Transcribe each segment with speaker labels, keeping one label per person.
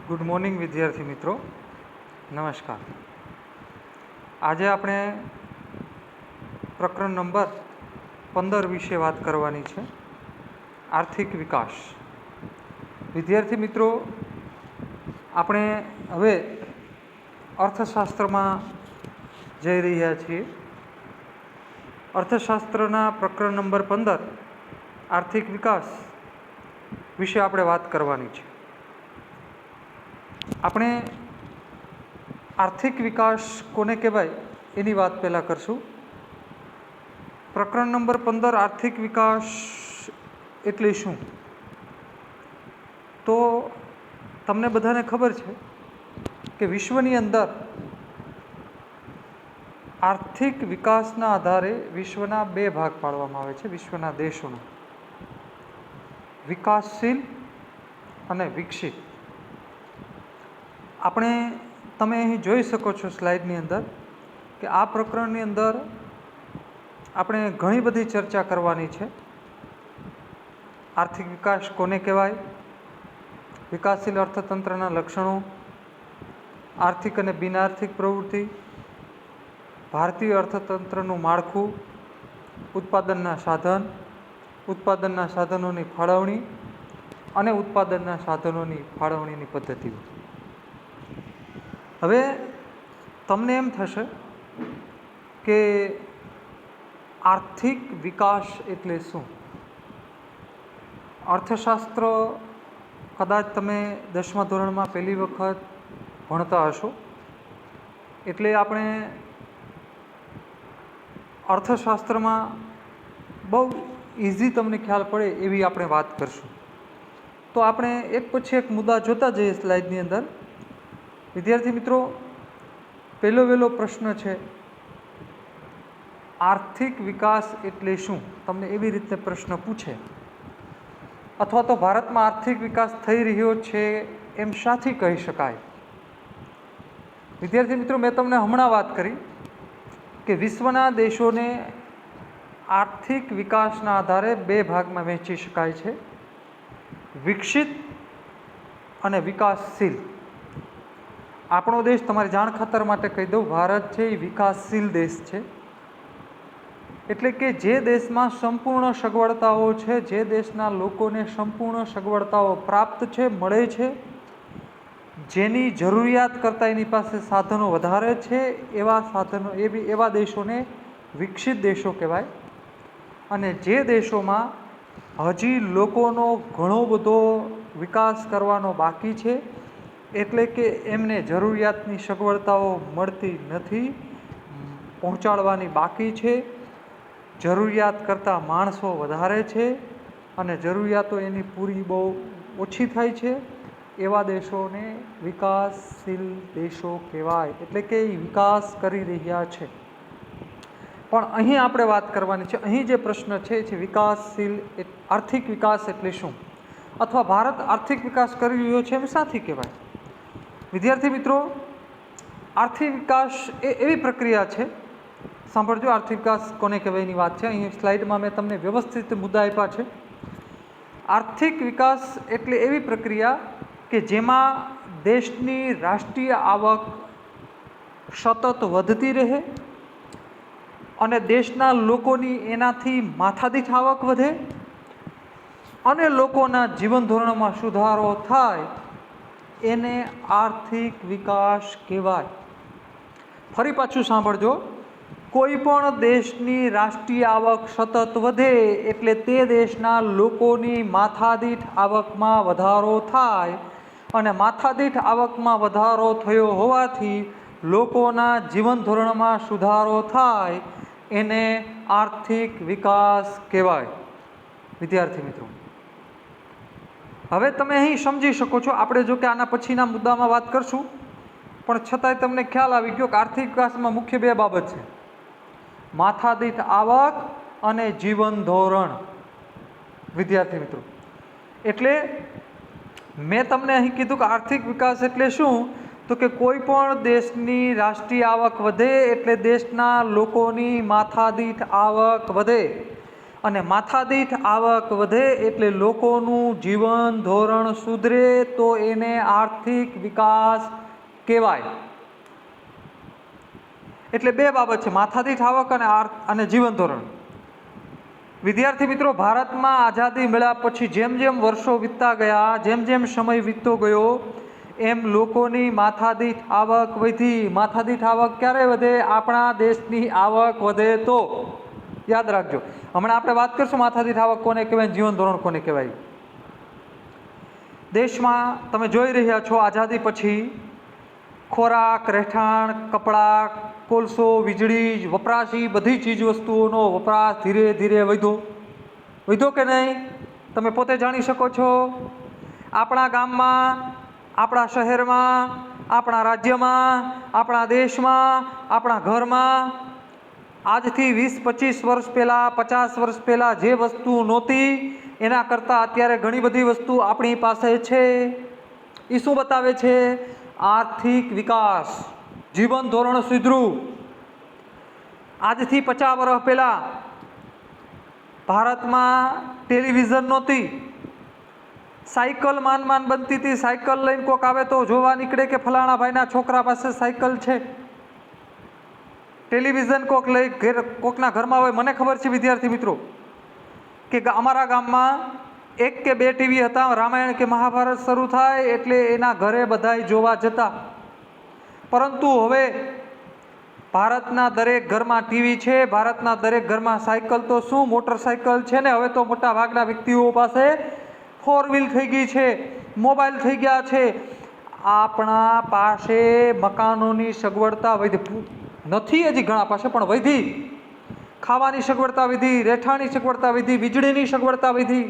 Speaker 1: Good morning વિદ્યાર્થી મિત્રો, નમસ્કાર. આજે આપણે પ્રકરણ નંબર 15 વિશે વાત કરવાની છે, આર્થિક વિકાસ. વિદ્યાર્થી મિત્રો, આપણે હવે અર્થશાસ્ત્રમાં જઈ રહ્યા છીએ. અર્થશાસ્ત્રના પ્રકરણ નંબર 15 આર્થિક વિકાસ વિશે આપણે વાત કરવાની છે. આપણે આર્થિક વિકાસ કોને કહેવાય એની વાત પહેલાં કરશું. પ્રકરણ નંબર 15 આર્થિક વિકાસ એટલે શું? તો તમને બધાને ખબર છે કે વિશ્વની અંદર આર્થિક વિકાસના આધારે વિશ્વના બે ભાગ પાડવામાં આવે છે, વિશ્વના દેશોના, વિકાસશીલ અને વિકસિત. તમે અહીં જોઈ શકો છો સ્લાઇડની અંદર કે આ પ્રકરણની અંદર આપણે ઘણી બધી ચર્ચા કરવાની છે. આર્થિક વિકાસ કોને કહેવાય, વિકાસશીલ અર્થતંત્રના લક્ષણો, આર્થિક અને બિનઆર્થિક પ્રવૃત્તિ, ભારતીય અર્થતંત્રનું માળખું, ઉત્પાદનના સાધન, ઉત્પાદનના સાધનોની ફાળવણી અને ઉત્પાદનના સાધનોની ફાળવણીની પદ્ધતિઓ. હવે તમને એમ થશે કે આર્થિક વિકાસ એટલે શું? અર્થશાસ્ત્ર કદાચ તમે 10મા ધોરણમાં પહેલી વખત ભણતા હશો, એટલે આપણે અર્થશાસ્ત્રમાં બહુ ઇઝી તમને ખ્યાલ પડે એવી આપણે વાત કરશું. તો આપણે એક પછી એક મુદ્દા જોતા જઈએ સ્લાઇડની અંદર. વિદ્યાર્થી મિત્રો, પહેલો પ્રશ્ન છે, આર્થિક વિકાસ એટલે શું? તમને એવી રીતે પ્રશ્ન પૂછે, અથવા તો ભારતમાં આર્થિક વિકાસ થઈ રહ્યો છે એમ શાથી કહી શકાય? વિદ્યાર્થી મિત્રો, મેં તમને હમણાં વાત કરી કે વિશ્વના દેશોને આર્થિક વિકાસના આધારે બે ભાગમાં વહેંચી શકાય છે, વિકસિત અને વિકાસશીલ. આપણો દેશ, તમારી જાણ ખાતર માટે કહી દઉં, ભારત છે એ વિકાસશીલ દેશ છે. એટલે કે જે દેશમાં સંપૂર્ણ સગવડતાઓ છે, જે દેશના લોકોને સંપૂર્ણ સગવડતાઓ પ્રાપ્ત છે, મળે છે, જેની જરૂરિયાત કરતાં એની પાસે સાધનો વધારે છે, એવા દેશોને વિકસિત દેશો કહેવાય. અને જે દેશોમાં હજી લોકોનો ઘણો બધો વિકાસ કરવાનો બાકી છે, એટલે કે એમને જરૂરિયાતની સગવડતાઓ મળતી નથી, પહોંચાડવાની બાકી છે, જરૂરિયાત કરતાં માણસો વધારે છે અને જરૂરિયાતો એની પૂરી બહુ ઓછી થાય છે, એવા દેશોને વિકાસશીલ દેશો કહેવાય. એટલે કે એ વિકાસ કરી રહ્યા છે. પણ અહીં આપણે વાત કરવાની છે, અહીં જે પ્રશ્ન છે એ છે વિકાસશીલ આર્થિક વિકાસ એટલે શું? અથવા ભારત આર્થિક વિકાસ કરી રહ્યો છે એમ શાથી કહેવાય? વિદ્યાર્થી મિત્રો, આર્થિક વિકાસ એ એવી પ્રક્રિયા છે, સાંભળજો, આર્થિક વિકાસ કોને કહેવાય એની વાત છે. અહીં સ્લાઇડમાં મેં તમને વ્યવસ્થિત મુદ્દા આપ્યા છે. આર્થિક વિકાસ એટલે એવી પ્રક્રિયા કે જેમાં દેશની રાષ્ટ્રીય આવક સતત વધતી રહે અને દેશના લોકોની એનાથી માથાદીઠ આવક વધે અને લોકોના જીવન ધોરણમાં સુધારો થાય, એને આર્થિક વિકાસ કહેવાય. ફરી પાછું સાંભળજો, કોઈ પણ દેશની રાષ્ટ્રીય આવક સતત વધે એટલે તે દેશના લોકોની માથાદીઠ આવકમાં વધારો થાય અને માથાદીઠ આવકમાં વધારો થયો હોવાથી લોકોના જીવન ધોરણમાં સુધારો થાય, એને આર્થિક વિકાસ કહેવાય. વિદ્યાર્થી મિત્રો, હવે તમે અહીં સમજી શકો છો. આપણે જો કે આના પછીના મુદ્દામાં વાત કરશું, પણ છતાંય તમને ખ્યાલ આવી ગયો કે આર્થિક વિકાસમાં મુખ્ય બે બાબત છે, માથાદીઠ આવક અને જીવન ધોરણ. વિદ્યાર્થી મિત્રો, એટલે મેં તમને અહીં કીધું કે આર્થિક વિકાસ એટલે શું? તો કે કોઈ પણ દેશની રાષ્ટ્રીય આવક વધે એટલે દેશના લોકોની માથાદીઠ આવક વધે અને માથાદીઠ આવક વધે એટલે લોકોનું જીવન ધોરણ સુધરે તો એને આર્થિક વિકાસ કહેવાય. એટલે બે બાબત છે, માથાદીઠ આવક અને જીવન ધોરણ. વિદ્યાર્થી મિત્રો, ભારતમાં આઝાદી મળ્યા પછી જેમ જેમ વર્ષો વીતતા ગયા, જેમ જેમ સમય વીતતો ગયો, એમ લોકોની માથાદીઠ આવક વધી. માથાદીઠ આવક ક્યારે વધે? આપણા દેશની આવક વધે તો. યાદ રાખજો. હમણાં આપણે વાત કરશું માથાદીઠ આવક કોને કહેવાય, જીવન ધોરણ કોને કહેવાય. દેશમાં તમે જોઈ રહ્યા છો આઝાદી પછી ખોરાક, રહેઠાણ, કપડાં, કોલસો, વીજળી, વપરાશી બધી ચીજ વસ્તુઓનો વપરાશ ધીરે ધીરે વધ્યો કે નહીં? તમે પોતે જાણી શકો છો. આપણા ગામમાં, આપણા શહેરમાં, આપણા રાજ્યમાં, આપણા દેશમાં, આપણા ઘરમાં આજથી 20-25 વર્ષ પહેલાં, 50 વર્ષ પહેલાં જે વસ્તુ નહોતી એના કરતાં અત્યારે ઘણી બધી વસ્તુ આપણી પાસે છે. એ શું બતાવે છે? આર્થિક વિકાસ, જીવન ધોરણ સુધર્યું. આજથી 50 વર્ષ પહેલાં ભારતમાં ટેલિવિઝન નહોતી. સાયકલ માંડ બનતી હતી. સાયકલ લઈને કોક આવે તો જોવા નીકળે કે ફલાણા ભાઈના છોકરા પાસે સાયકલ છે. ટેલિવિઝન કોક લઈ કોકના ઘરમાં હોય. મને ખબર છે વિદ્યાર્થી મિત્રો કે અમારા ગામમાં 1 કે 2 ટીવી હતા. રામાયણ કે મહાભારત શરૂ થાય એટલે એના ઘરે બધાય જોવા જતા. પરંતુ હવે ભારતના દરેક ઘરમાં ટીવી છે, ભારતના દરેક ઘરમાં સાયકલ તો શું, મોટરસાયકલ છે ને હવે તો મોટા ભાગના વ્યક્તિઓ પાસે 4 વ્હીલ થઈ ગઈ છે, મોબાઈલ થઈ ગયા છે. આપણા પાસે મકાનોની સગવડતા વધી નથી, હજી ઘણા પાસે પણ વધી. ખાવાની સગવડતા વધી, રહેઠાણની સગવડતા વધી, વીજળીની સગવડતા વધી,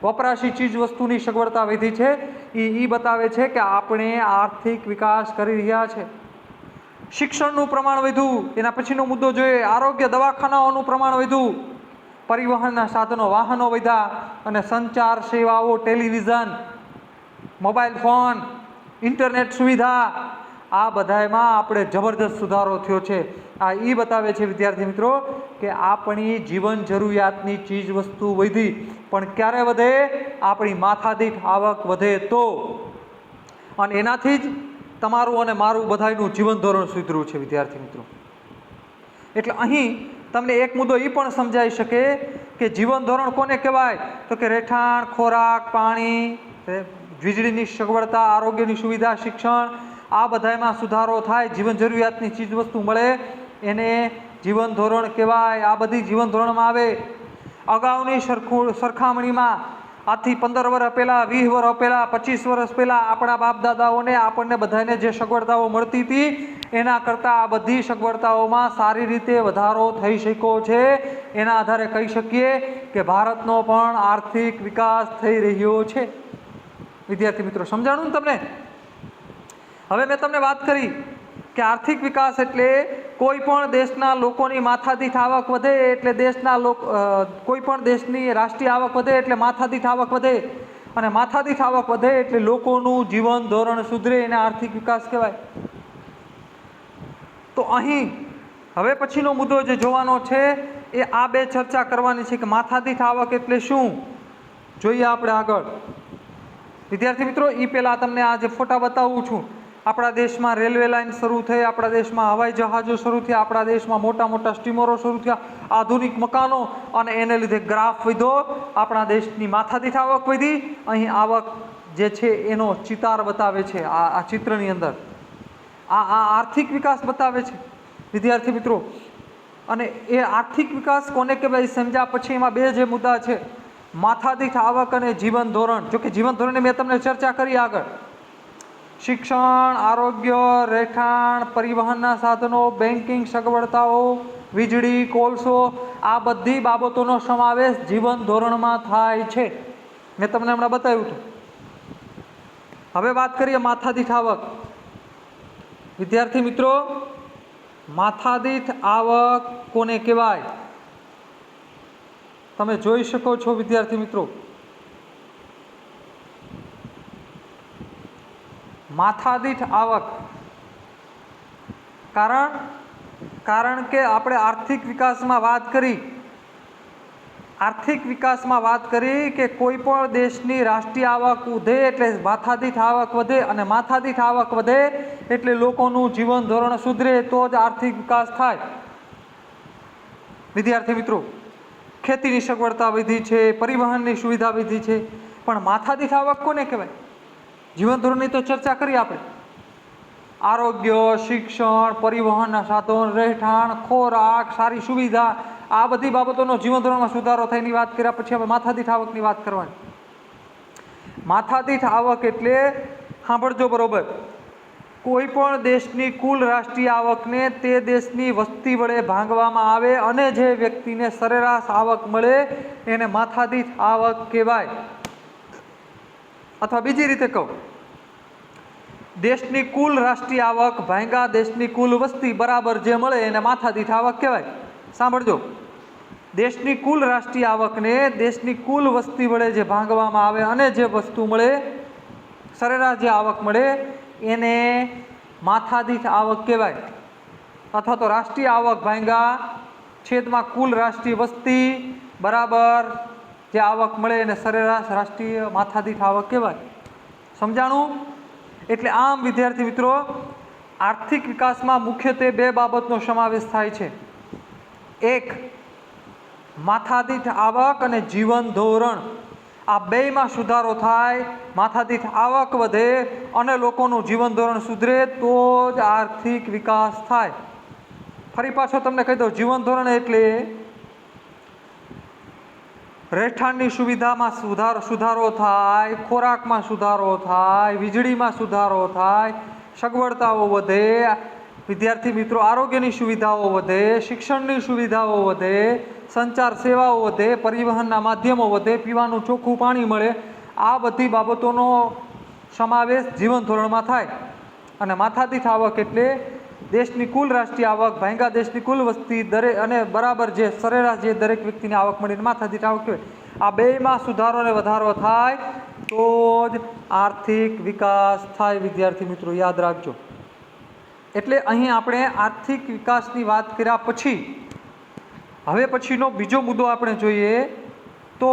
Speaker 1: વપરાશી ચીજ વસ્તુની સગવડતા વધી છે. એ બતાવે છે કે આપણે આર્થિક વિકાસ કરી રહ્યા છે. શિક્ષણનું પ્રમાણ વધ્યું. એના પછીનો મુદ્દો જોઈએ, આરોગ્ય દવાખાનાઓનું પ્રમાણ વધ્યું, પરિવહનના સાધનો, વાહનો વધ્યા અને સંચાર સેવાઓ, ટેલિવિઝન, મોબાઈલ ફોન, ઇન્ટરનેટ સુવિધા, આ બધામાં આપણે જબરદસ્ત સુધારો થયો છે. આ એ બતાવે છે વિદ્યાર્થી મિત્રો કે આપણી જીવન જરૂરિયાતની ચીજ વસ્તુ વધી. પણ ક્યારે વધે? આપણી માથાદીઠ આવક વધે તો. અને એનાથી જ તમારું અને મારું બધાયનું જીવન ધોરણ સુધર્યું છે વિદ્યાર્થી મિત્રો. એટલે અહીં તમને એક મુદ્દો એ પણ સમજાઈ શકે કે જીવન ધોરણ કોને કહેવાય? તો કે રહેઠાણ, ખોરાક, પાણી, વીજળીની સગવડતા, આરોગ્યની સુવિધા, શિક્ષણ, આ બધામાં સુધારો થાય, જીવન જરૂરિયાતની ચીજ વસ્તુ મળે, એને જીવન ધોરણ કહેવાય. આ બધી જીવન ધોરણમાં આવે. અગાઉની સરખામણીમાં આજથી 15 વર્ષ પહેલાં, 20 વર્ષ પહેલાં, 25 વર્ષ પહેલાં આપણા બાપ દાદાઓને આપણને બધાને જે સગવડતાઓ મળતી હતી એના કરતાં આ બધી સગવડતાઓમાં સારી રીતે વધારો થઈ શક્યો છે. એના આધારે કહી શકીએ કે ભારતનો પણ આર્થિક વિકાસ થઈ રહ્યો છે. વિદ્યાર્થી મિત્રો, સમજાણું ને તમને? હવે મેં તમને વાત કરી કે આર્થિક વિકાસ એટલે કોઈ પણ દેશના લોકોની માથાદીઠ આવક વધે એટલે કોઈ પણ દેશની રાષ્ટ્રીય આવક વધે એટલે માથાદીઠ આવક વધે, અને માથાદીઠ આવક વધે એટલે લોકોનું જીવન ધોરણ સુધરે, એને આર્થિક વિકાસ કહેવાય. તો અહીં હવે પછીનો મુદ્દો જે જોવાનો છે એ આ બે ચર્ચા કરવાની છે કે માથાદીઠ આવક એટલે શું. જોઈએ આપણે આગળ. વિદ્યાર્થી મિત્રો, એ પહેલાં તમને આ જે ફોટા બતાવું છું, આપણા દેશમાં રેલવે લાઇન શરૂ થઈ, આપણા દેશમાં હવાઈ જહાજો શરૂ થયા, આપણા દેશમાં મોટા મોટા સ્ટીમરો શરૂ થયા, આધુનિક મકાનો, અને એને લીધે ગ્રાફ વધ્યો, આપણા દેશની માથાદીઠ આવક વધી. અહીં આવક જે છે એનો ચિતાર બતાવે છે આ ચિત્રની અંદર. આ આર્થિક વિકાસ બતાવે છે વિદ્યાર્થી મિત્રો. અને એ આર્થિક વિકાસ કોને કહેવાય સમજ્યા પછી એમાં બે જે મુદ્દા છે, માથાદીઠ આવક અને જીવન ધોરણ. જોકે જીવન ધોરણની મેં તમને ચર્ચા કરી આગળ. શિક્ષણ, આરોગ્ય, રહેઠાણ, પરિવહનના સાધનો, બેન્કિંગ સગવડતાઓ, વીજળી, કોલસો, આ બધી બાબતોનો સમાવેશ જીવન ધોરણમાં થાય છે. મેં તમને હમણાં બતાવ્યું હતું. હવે વાત કરીએ માથાદીઠ આવક. વિદ્યાર્થી મિત્રો, માથાદીઠ આવક કોને કહેવાય? તમે જોઈ શકો છો વિદ્યાર્થી મિત્રો, માથાદીઠ આવક. કારણ કે આપણે આર્થિક વિકાસમાં વાત કરી આર્થિક વિકાસમાં વાત કરી કે કોઈ પણ દેશની રાષ્ટ્રીય આવક વધે એટલે માથાદીઠ આવક વધે, અને માથાદીઠ આવક વધે એટલે લોકોનું જીવન ધોરણ સુધરે તો જ આર્થિક વિકાસ થાય. વિદ્યાર્થી મિત્રો, ખેતીની સગવડતા વધી છે, પરિવહનની સુવિધા વધી છે, પણ માથાદીઠ આવક કોને કહેવાય? જીવન ધોરણની તો ચર્ચા કરી આપણે. આરોગ્ય, શિક્ષણ, પરિવહનના સાધન, રહેઠાણ, ખોરાક, સારી સુવિધા, આ બધી બાબતોનો જીવન ધોરણમાં સુધારો થાય એની વાત કર્યા પછી હવે માથાદીઠ આવકની વાત કરવાની. માથાદીઠ આવક એટલે, સાંભળજો બરોબર, કોઈ પણ દેશની કુલ રાષ્ટ્રીય આવકને તે દેશની વસ્તી વડે ભાંગવામાં આવે અને જે વ્યક્તિને સરેરાશ આવક મળે એને માથાદીઠ આવક કહેવાય. અથવા બીજી રીતે કહું, દેશની કુલ રાષ્ટ્રીય આવક ભાંગ્યા દેશની કુલ વસ્તી બરાબર જે મળે એને માથાદીઠ આવક કહેવાય. સાંભળજો, દેશની કુલ રાષ્ટ્રીય આવકને દેશની કુલ વસ્તી વડે જે ભાંગવામાં આવે અને જે વસ્તુ મળે, સરેરાશ જે આવક મળે એને માથાદીઠ આવક કહેવાય. અથવા તો રાષ્ટ્રીય આવક ભાંગ્યા છેદમાં કુલ રાષ્ટ્રીય વસ્તી બરાબર જે આવક મળે એને સરેરાશ રાષ્ટ્રીય માથાદીઠ આવક કહેવાય. સમજાણું? એટલે આમ વિદ્યાર્થી મિત્રો, આર્થિક વિકાસમાં મુખ્યત્વે બે બાબતનો સમાવેશ થાય છે. એક, માથાદીઠ આવક અને જીવન ધોરણ, આ બેયમાં સુધારો થાય, માથાદીઠ આવક વધે અને લોકોનું જીવન ધોરણ સુધરે તો જ આર્થિક વિકાસ થાય. ફરી પાછો તમને કહી દઉં, જીવન ધોરણ એટલે રહેઠાણની સુવિધામાં સુધારો થાય, ખોરાકમાં સુધારો થાય, વીજળીમાં સુધારો થાય, સગવડતાઓ વધે, વિદ્યાર્થી મિત્રો આરોગ્યની સુવિધાઓ વધે, શિક્ષણની સુવિધાઓ વધે, સંચાર સેવાઓ વધે, પરિવહનના માધ્યમો વધે, પીવાનું ચોખ્ખું પાણી મળે, આ બધી બાબતોનો સમાવેશ જીવન ધોરણમાં થાય. અને માથાદીઠ આવક એટલે દેશની કુલ રાષ્ટ્રીય આવક ભાંગ્યા દેશની કુલ વસ્તી દરેક અને બરાબર જે સરેરાશ જે દરેક વ્યક્તિની આવક મળીને માથાદીઠ આવક કહેવાય. આ બેયમાં સુધારો અને વધારો થાય તો જ આર્થિક વિકાસ થાય. વિદ્યાર્થી મિત્રો યાદ રાખજો. એટલે અહીં આપણે આર્થિક વિકાસની વાત કર્યા પછી હવે પછીનો બીજો મુદ્દો આપણે જોઈએ તો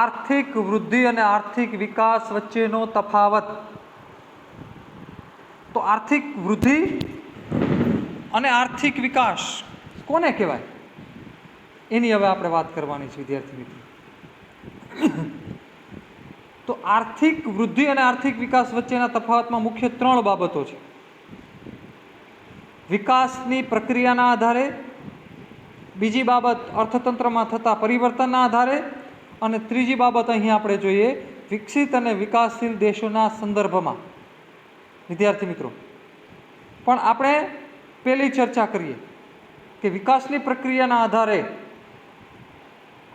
Speaker 1: આર્થિક વૃદ્ધિ અને આર્થિક વિકાસ વચ્ચેનો તફાવત. તો આર્થિક વૃદ્ધિ અને આર્થિક વિકાસ કોને કહેવાય એની હવે આપણે વાત કરવાની છે વિદ્યાર્થી મિત્રો. તો આર્થિક વૃદ્ધિ અને આર્થિક વિકાસ વચ્ચેના તફાવતમાં મુખ્ય ત્રણ બાબતો છે. વિકાસની પ્રક્રિયાના આધારે, બીજી બાબત અર્થતંત્રમાં થતા પરિવર્તનના આધારે, અને ત્રીજી બાબત અહીં આપણે જોઈએ વિકસિત અને વિકાસશીલ દેશોના સંદર્ભમાં. વિદ્યાર્થી મિત્રો, પણ આપણે પહેલી ચર્ચા કરીએ કે વિકાસની પ્રક્રિયાના આધારે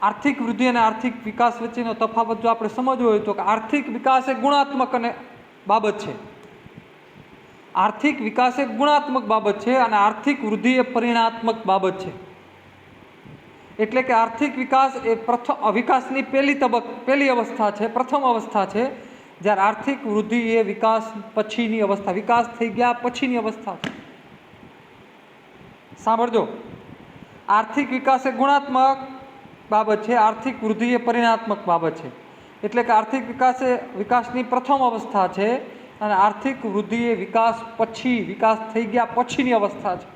Speaker 1: આર્થિક વૃદ્ધિ અને આર્થિક વિકાસ વચ્ચેનો તફાવત જો આપણે સમજવો હોય તો આર્થિક વિકાસ એ ગુણાત્મક અને બાબત છે. આર્થિક વિકાસ એ ગુણાત્મક બાબત છે અને આર્થિક વૃદ્ધિ એ પરિણાત્મક બાબત છે. એટલે કે આર્થિક વિકાસ એ વિકાસની પહેલી અવસ્થા છે, પ્રથમ અવસ્થા છે, જ્યારે આર્થિક વૃદ્ધિ એ વિકાસ પછીની અવસ્થા, વિકાસ થઈ ગયા પછીની અવસ્થા છે. સાંભળજો, આર્થિક વિકાસ એ ગુણાત્મક બાબત છે, આર્થિક વૃદ્ધિ એ પરિણાત્મક બાબત છે. એટલે કે આર્થિક વિકાસ એ વિકાસની પ્રથમ અવસ્થા છે અને આર્થિક વૃદ્ધિ એ વિકાસ થઈ ગયા પછીની અવસ્થા છે.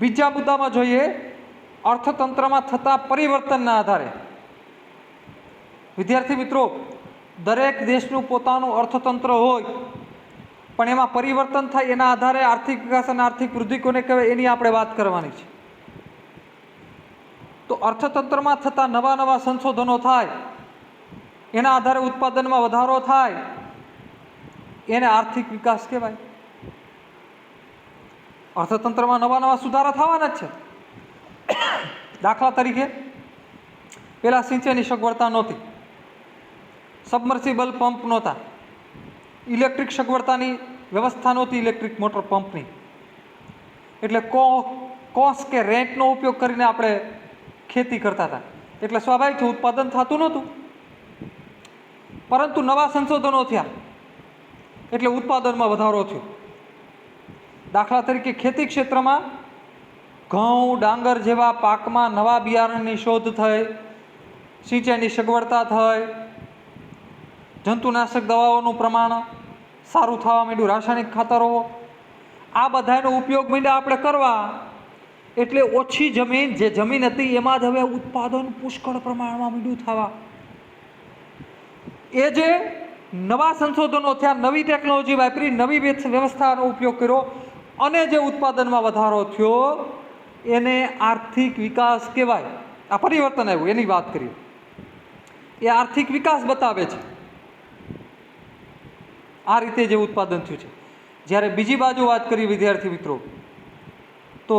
Speaker 1: બીજા મુદ્દામાં જોઈએ અર્થતંત્રમાં થતા પરિવર્તનના આધારે. વિદ્યાર્થી મિત્રો, દરેક દેશનું પોતાનું અર્થતંત્ર હોય પણ એમાં પરિવર્તન થાય એના આધારે આર્થિક વિકાસ અને આર્થિક વૃદ્ધિ કોને કહેવાય એની આપણે વાત કરવાની છે. તો અર્થતંત્રમાં થતા નવા સંશોધનો થાય, એના આધારે ઉત્પાદનમાં વધારો થાય, એને આર્થિક વિકાસ કહેવાય. અર્થતંત્રમાં નવા સુધારા થવાના જ છે. દાખલા તરીકે પહેલાં સિંચાઈની સગવડતા નહોતી, સબમર્સિબલ પંપ નહોતા, ઇલેક્ટ્રિક સગવડતાની વ્યવસ્થા નહોતી, ઇલેક્ટ્રિક મોટર પંપની. એટલે કોસ કે રેન્ટનો ઉપયોગ કરીને આપણે ખેતી કરતા હતા. એટલે સ્વાભાવિક છે ઉત્પાદન થતું નહોતું, પરંતુ નવા સંશોધનો થયા એટલે ઉત્પાદનમાં વધારો થયો. દાખલા તરીકે ખેતી ક્ષેત્રમાં ઘઉં ડાંગર જેવા પાકમાં નવા બિયારણની શોધ થઈ, સિંચાઈની સગવડતા થઈ, જંતુનાશક દવાઓનું પ્રમાણ સારું થવા માંડ્યું, રાસાયણિક ખાતરો, આ બધાનો ઉપયોગ માંડ્યા આપણે કરવા, એટલે ઓછી જમીન જે જમીન હતી એમાં જ હવે ઉત્પાદન પુષ્કળ પ્રમાણમાં માંડ્યું થવા. એ જે નવા સંશોધનો થયા, નવી ટેકનોલોજી વાપરી, નવી વ્યવસ્થાનો ઉપયોગ કર્યો અને જે ઉત્પાદનમાં વધારો થયો એને આર્થિક વિકાસ કહેવાય. આ પરિવર્તન આવ્યું એની વાત કરીએ, એ આર્થિક વિકાસ બતાવે છે. આ રીતે જે ઉત્પાદન થયું છે. જ્યારે બીજી બાજુ વાત કરીએ વિદ્યાર્થી મિત્રો, તો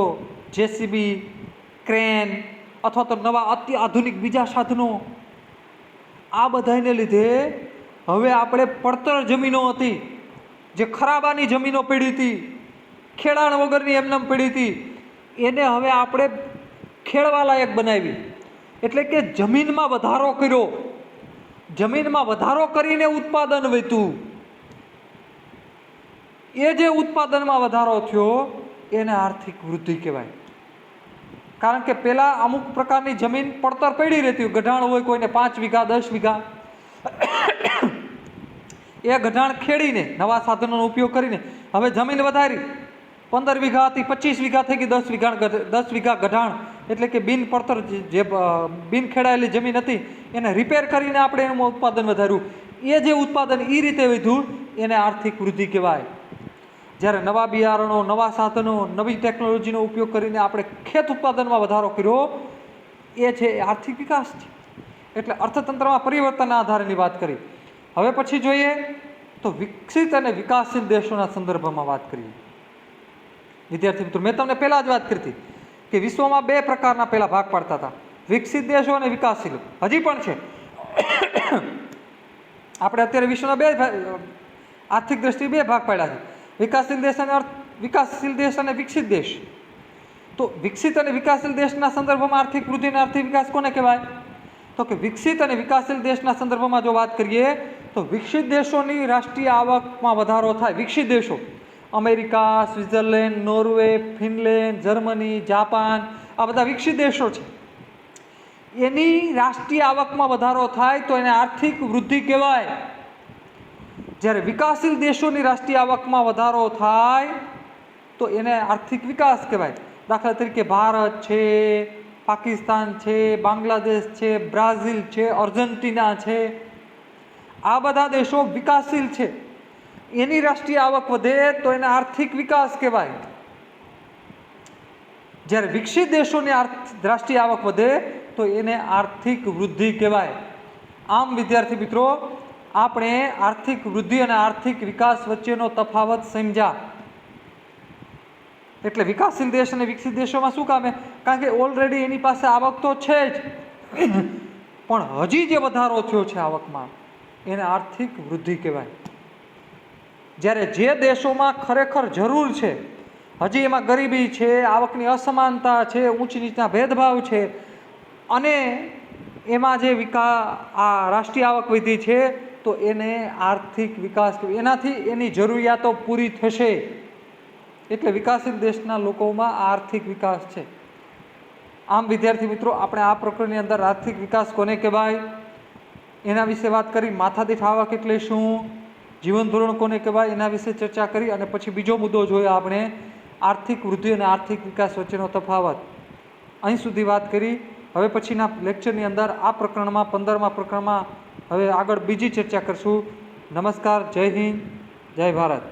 Speaker 1: જેસીબી, ક્રેન અથવા તો નવા અતિ આધુનિક બીજા સાધનો, આ બધાને લીધે હવે આપણે પડતર જમીનો હતી, જે ખરાબાની જમીનો પડી હતી, ખેડાણ વગરની એમનેમ પડી હતી, એને હવે આપણે ખેડવા લાયક બનાવી. એટલે કે જમીનમાં વધારો કર્યો, જમીનમાં વધારો કરીને ઉત્પાદન વધ્યું. એ જે ઉત્પાદનમાં વધારો થયો એને આર્થિક વૃદ્ધિ કહેવાય. કારણ કે પહેલાં અમુક પ્રકારની જમીન પડતર પડી રહેતી, ગઢાણ હોય કોઈને 5 વીઘા 10 વીઘા, એ ગઢાણ ખેડીને નવા સાધનોનો ઉપયોગ કરીને હવે જમીન વધારી, 15 વીઘાથી 25 વીઘા થઈ ગઈ, 10 વીઘા ગઢાણ, એટલે કે બિન પડતર જે બિન ખેડાયેલી જમીન હતી એને રિપેર કરીને આપણે એનું ઉત્પાદન વધાર્યું. એ જે ઉત્પાદન એ રીતે વધ્યું એને આર્થિક વૃદ્ધિ કહેવાય. જ્યારે નવા બિયારણો, નવા સાધનો, નવી ટેકનોલોજીનો ઉપયોગ કરીને આપણે ખેત ઉત્પાદનમાં વધારો કર્યો, એ છે આર્થિક વિકાસ છે. એટલે અર્થતંત્રમાં પરિવર્તનના આધારેની વાત કરી. હવે પછી જોઈએ તો વિકસિત અને વિકાસશીલ દેશોના સંદર્ભમાં વાત કરીએ. વિદ્યાર્થી મિત્રો, મેં તમને પહેલાં જ વાત કરી હતી કે વિશ્વમાં 2 પ્રકારના પહેલાં ભાગ પાડતા હતા, વિકસિત દેશો અને વિકાસશીલ. હજી પણ છે. આપણે અત્યારે વિશ્વના 2 આર્થિક દ્રષ્ટિએ 2 ભાગ પાડ્યા છે, વિકાસશીલ દેશ અને વિકાસશીલ દેશ અને વિકસિત દેશ. તો વિકસિત અને વિકાસશીલ દેશના સંદર્ભમાં આર્થિક વૃદ્ધિ અને આર્થિક વિકાસ કોને કહેવાય? તો કે વિકસિત અને વિકાસશીલ દેશના સંદર્ભમાં જો વાત કરીએ તો વિકસિત દેશોની રાષ્ટ્રીય આવકમાં વધારો થાય. વિકસિત દેશો America, Switzerland, Norway, Finland, Germany, Japan, આ બધા વિકસિત દેશો છે. એની રાષ્ટ્રીય આવકમાં વધારો થાય તો એને આર્થિક વૃદ્ધિ કહેવાય. જ્યારે વિકાસશીલ દેશોની રાષ્ટ્રીય આવકમાં વધારો થાય તો એને આર્થિક વિકાસ કહેવાય. દાખલા તરીકે ભારત છે, પાકિસ્તાન છે, બાંગ્લાદેશ છે, બ્રાઝિલ છે, અર્જેન્ટિના છે, આ બધા દેશો વિકાસશીલ છે. એની રાષ્ટ્રીય આવક વધે તો એને આર્થિક વિકાસ કહેવાય. જ્યારે વિકસિત દેશોની રાષ્ટ્રીય આવક વધે તો એને આર્થિક વૃદ્ધિ કહેવાય. આમ વિદ્યાર્થી મિત્રો, આપણે આર્થિક વૃદ્ધિ અને આર્થિક વિકાસ વચ્ચેનો તફાવત સમજ્યા. એટલે વિકાસશીલ દેશ અને વિકસિત દેશોમાં શું કામે? કારણ કે ઓલરેડી એની પાસે આવક તો છે જ, પણ હજી જે વધારો થયો છે આવકમાં એને આર્થિક વૃદ્ધિ કહેવાય. જ્યારે જે દેશોમાં ખરેખર જરૂર છે, હજી એમાં ગરીબી છે, આવકની અસમાનતા છે, ઊંચ નીચના ભેદભાવ છે, અને એમાં જે આ રાષ્ટ્રીય આવક વધી છે તો એને આર્થિક વિકાસ કહેવાય. એનાથી એની જરૂરિયાતો પૂરી થશે. એટલે વિકાસશીલ દેશના લોકોમાં આર્થિક વિકાસ છે. આમ વિદ્યાર્થી મિત્રો, આપણે આ પ્રકરણની અંદર આર્થિક વિકાસ કોને કહેવાય એના વિશે વાત કરી. માથાદીઠ આવક એટલે શું, જીવન ધોરણ કોને કહેવાય એના વિશે ચર્ચા કરી, અને પછી બીજો મુદ્દો જોયો આપણે આર્થિક વૃદ્ધિ અને આર્થિક વિકાસ વચ્ચેનો તફાવત. અહીં સુધી વાત કરી. હવે પછીના લેક્ચરની અંદર આ પ્રકરણમાં 15મા પ્રકરણમાં હવે આગળ બીજી ચર્ચા કરશું. નમસ્કાર, જય હિન્દ, જય ભારત.